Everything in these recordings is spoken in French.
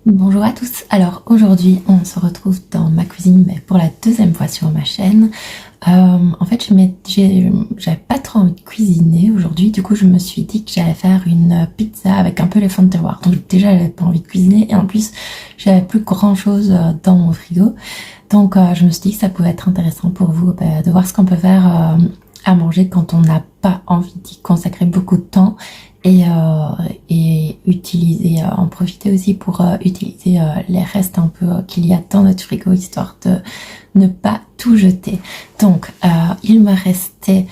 Bonjour à tous, alors aujourd'hui on se retrouve dans ma cuisine mais pour la deuxième fois sur ma chaîne. En fait j'avais pas trop envie de cuisiner aujourd'hui, du coup je me suis dit que j'allais faire une pizza avec un peu les fonds de terroir. Donc déjà j'avais pas envie de cuisiner et en plus j'avais plus grand chose dans mon frigo. Donc je me suis dit que ça pouvait être intéressant pour vous de voir ce qu'on peut faire à manger quand on n'a pas envie d'y consacrer beaucoup de temps et utiliser, en profiter aussi pour utiliser les restes un peu qu'il y a dans notre frigo, histoire de ne pas tout jeter. Donc il me restait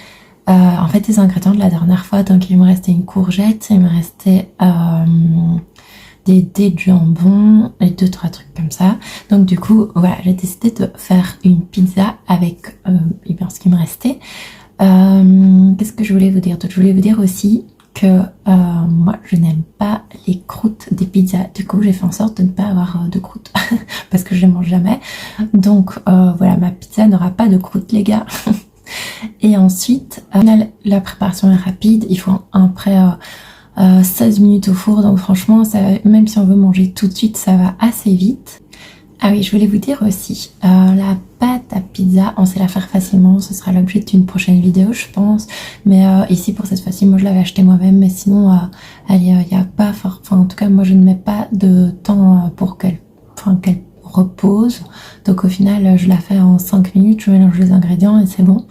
en fait des ingrédients de la dernière fois, donc il me restait une courgette, il me restait des dés de jambon et 2-3 trucs comme ça. Donc du coup voilà, j'ai décidé de faire une pizza avec et bien ce qui me restait. Qu'est-ce que je voulais vous dire d'autre? Je voulais vous dire aussi que moi je n'aime pas les croûtes des pizzas, du coup j'ai fait en sorte de ne pas avoir de croûtes parce que je les mange jamais. Donc voilà, ma pizza n'aura pas de croûtes les gars. Et ensuite la préparation est rapide, il faut à peu près 16 minutes au four, donc franchement ça, même si on veut manger tout de suite ça va assez vite. Ah oui, je voulais vous dire aussi, la pâte à pizza, on sait la faire facilement, ce sera l'objet d'une prochaine vidéo je pense. Mais ici pour cette fois-ci, moi je l'avais acheté moi-même, mais sinon il y a pas fort, enfin en tout cas moi je ne mets pas de temps pour qu'elle repose. Donc au final je la fais en 5 minutes, je mélange les ingrédients et c'est bon.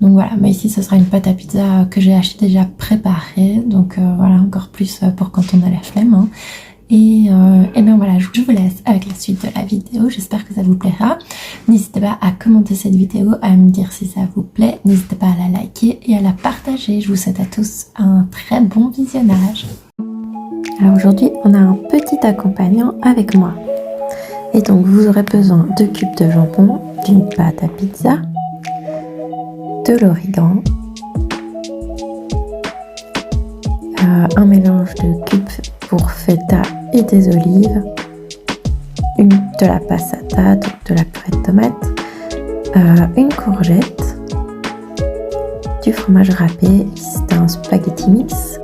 Donc voilà, mais ici ce sera une pâte à pizza que j'ai acheté déjà préparée, donc voilà, encore plus pour quand on a la flemme, hein. Et bien voilà, je vous laisse avec la suite de la vidéo, j'espère que ça vous plaira. N'hésitez pas à commenter cette vidéo, à me dire si ça vous plaît, n'hésitez pas à la liker et à la partager. Je vous souhaite à tous un très bon visionnage. Alors aujourd'hui, on a un petit accompagnant avec moi. Et donc vous aurez besoin de cubes de jambon, d'une pâte à pizza, de l'origan, un mélange de cubes pour feta et des olives, de la passata, donc de la purée de tomate, une courgette, du fromage râpé, c'est un spaghetti mix.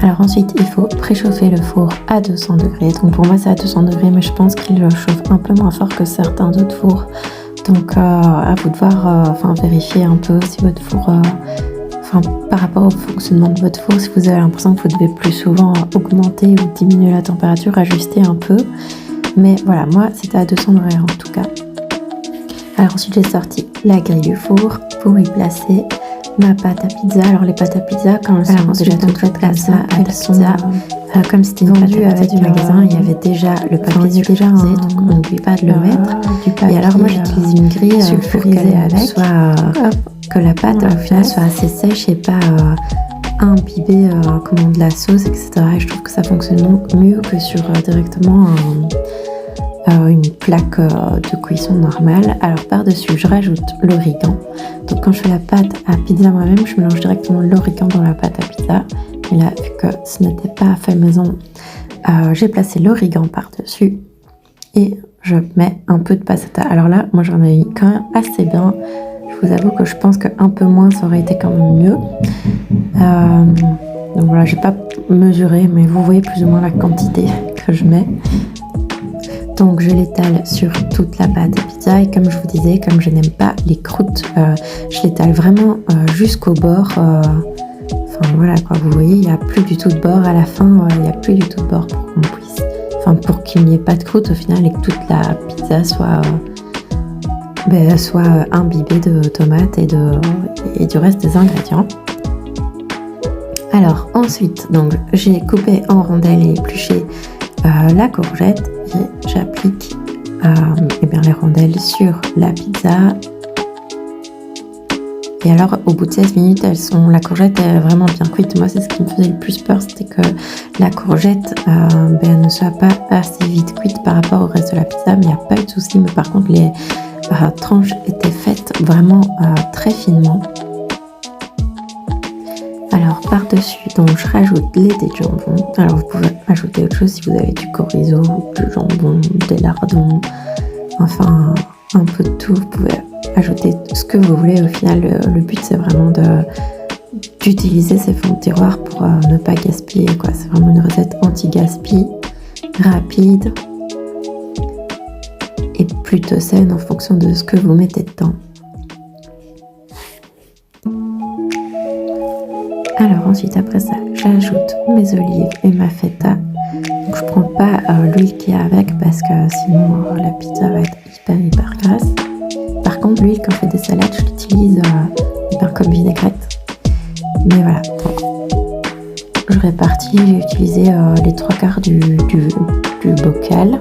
Alors ensuite il faut préchauffer le four à 200 degrés, donc pour moi c'est à 200 degrés mais je pense qu'il chauffe un peu moins fort que certains autres fours, donc à vous de voir, vérifier un peu si votre four par rapport au fonctionnement de votre four, si vous avez l'impression que vous devez plus souvent augmenter ou diminuer la température, ajuster un peu. Mais voilà, moi c'était à 200 degrés en tout cas. Alors ensuite j'ai sorti la grille du four pour y placer ma pâte à pizza. Alors les pâtes à pizza, quand elles sont déjà toutes faites comme ça, elles sont comme c'était vendu avec du magasin, il y avait déjà le papier sulfurisé, donc on n'oublie pas de le mettre. Et alors moi j'utilise une grille sulfurisée avec, que la pâte au final soit assez sèche et pas imbibée de la sauce, etc. Et je trouve que ça fonctionne mieux que sur directement une plaque de cuisson normale. Alors par-dessus je rajoute l'origan. Donc quand je fais la pâte à pizza moi-même, je mélange directement l'origan dans la pâte à pizza. Et là, vu que ce n'était pas fait maison, j'ai placé l'origan par-dessus et je mets un peu de passata. Alors là, moi j'en ai eu quand même assez bien. Je vous avoue que je pense qu'un peu moins ça aurait été quand même mieux. Donc voilà, j'ai pas mesuré, mais vous voyez plus ou moins la quantité que je mets. Donc je l'étale sur toute la pâte à pizza et comme je vous disais, comme je n'aime pas les croûtes, je l'étale vraiment jusqu'au bord. Voilà quoi, vous voyez, il n'y a plus du tout de bord à la fin, il n'y a plus du tout de bord pour qu'on puisse, pour qu'il n'y ait pas de croûte au final et que toute la pizza soit imbibée de tomates et du reste des ingrédients. Alors ensuite, donc j'ai coupé en rondelles et épluché la courgette et j'applique les rondelles sur la pizza. Et alors au bout de 16 minutes, la courgette est vraiment bien cuite. Moi c'est ce qui me faisait le plus peur, c'était que la courgette ne soit pas assez vite cuite par rapport au reste de la pizza, mais il n'y a pas eu de souci. Mais par contre les tranches étaient faites vraiment très finement. Alors par-dessus, donc je rajoute les dés de jambon. Alors vous pouvez ajouter autre chose si vous avez du chorizo, du jambon, des lardons, enfin un peu de tout. Vous pouvez ajouter ce que vous voulez. Au final, le but c'est vraiment d'utiliser ces fonds de tiroir pour ne pas gaspiller, quoi. C'est vraiment une recette anti-gaspi, rapide plutôt saine en fonction de ce que vous mettez dedans. Alors ensuite, après ça, j'ajoute mes olives et ma feta. Donc je prends pas l'huile qui est avec parce que sinon la pizza va être hyper grasse. Par contre, l'huile quand je fais des salades, je l'utilise comme vinaigrette. Mais voilà, donc, je répartis, j'ai utilisé les 3/4 du bocal.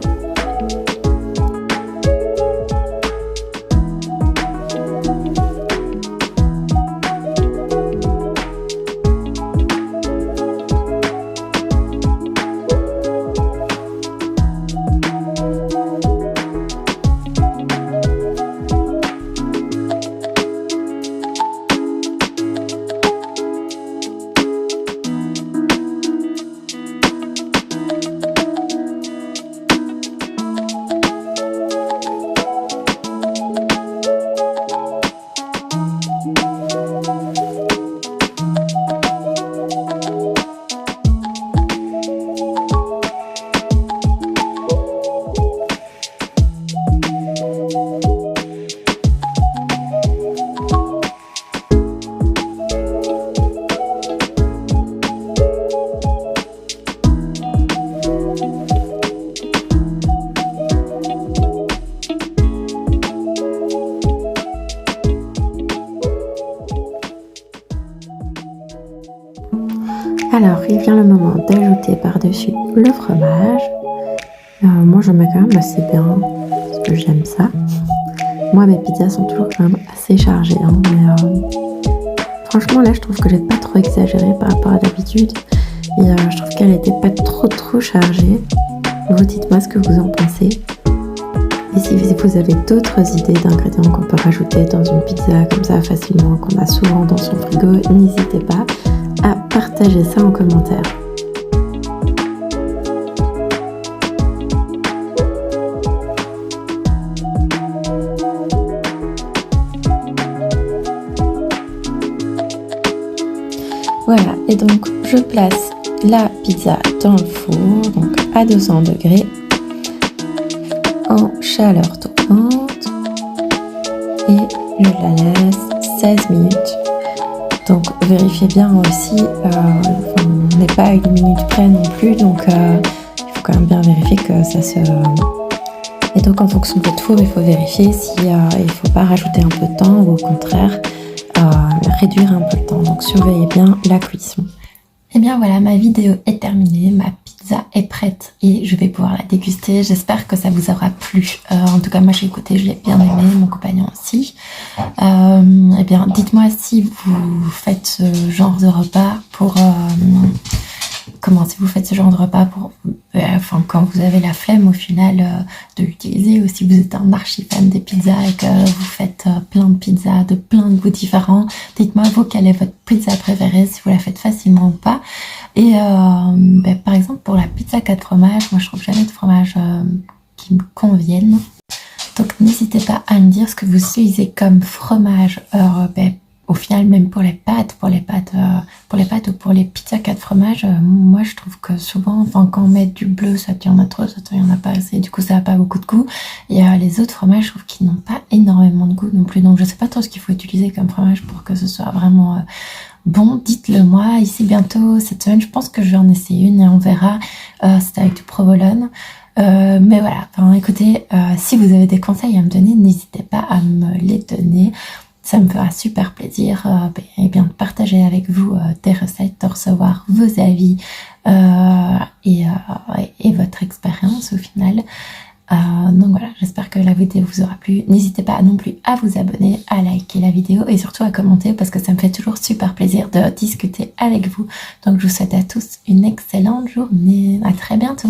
Alors, il vient le moment d'ajouter par-dessus le fromage. Moi, je mets quand même assez bien, parce que j'aime ça. Moi, mes pizzas sont toujours quand même assez chargées, hein, mais franchement, là, je trouve que j'ai pas trop exagéré par rapport à d'habitude. Et je trouve qu'elle était pas trop chargée. Vous dites-moi ce que vous en pensez. Et si vous avez d'autres idées d'ingrédients qu'on peut rajouter dans une pizza comme ça facilement, qu'on a souvent dans son frigo, n'hésitez pas à partager ça en commentaire. Voilà, et donc je place la pizza dans le four, donc à 200 degrés, en chaleur tournante, et je la laisse 16 minutes. Donc vérifiez bien aussi, on n'est pas à 1 minute près non plus, donc il faut quand même bien vérifier que ça se... Et donc en fonction de votre four, il faut vérifier si il ne faut pas rajouter un peu de temps ou au contraire réduire un peu le temps. Donc surveillez bien la cuisson. Et bien voilà, ma vidéo est terminée, ma pizza est prête et je vais pouvoir la déguster. J'espère que ça vous aura plu. En tout cas, moi j'ai écouté, je l'ai bien aimé, mon compagnon aussi. Et bien, dites-moi si vous faites ce genre de repas pour... si vous faites ce genre de repas pour... quand vous avez la flemme au final de l'utiliser, ou si vous êtes un archi fan des pizzas et que vous faites plein de pizzas de plein de goûts différents, dites-moi vous quelle est votre pizza préférée, si vous la faites facilement ou pas. Et par exemple pour la pizza 4 fromages, moi je trouve jamais de fromage qui me conviennent. Donc n'hésitez pas à me dire ce que vous utilisez comme fromage. Au final, même pour les pâtes ou pour les pizzas 4 fromages, moi je trouve que souvent, quand on met du bleu, soit il y en a trop, soit il y en a pas assez, du coup ça n'a pas beaucoup de goût. Et les autres fromages, je trouve qu'ils n'ont pas énormément de goût non plus. Donc je sais pas trop ce qu'il faut utiliser comme fromage pour que ce soit vraiment bon. Dites-le moi ici bientôt cette semaine. Je pense que je vais en essayer une et on verra. C'est avec du provolone. Mais voilà, écoutez, si vous avez des conseils à me donner, n'hésitez pas à me les donner. Ça me fera super plaisir de partager avec vous des recettes, de recevoir vos avis et votre expérience au final. Donc voilà, j'espère que la vidéo vous aura plu. N'hésitez pas non plus à vous abonner, à liker la vidéo et surtout à commenter parce que ça me fait toujours super plaisir de discuter avec vous. Donc je vous souhaite à tous une excellente journée. À très bientôt.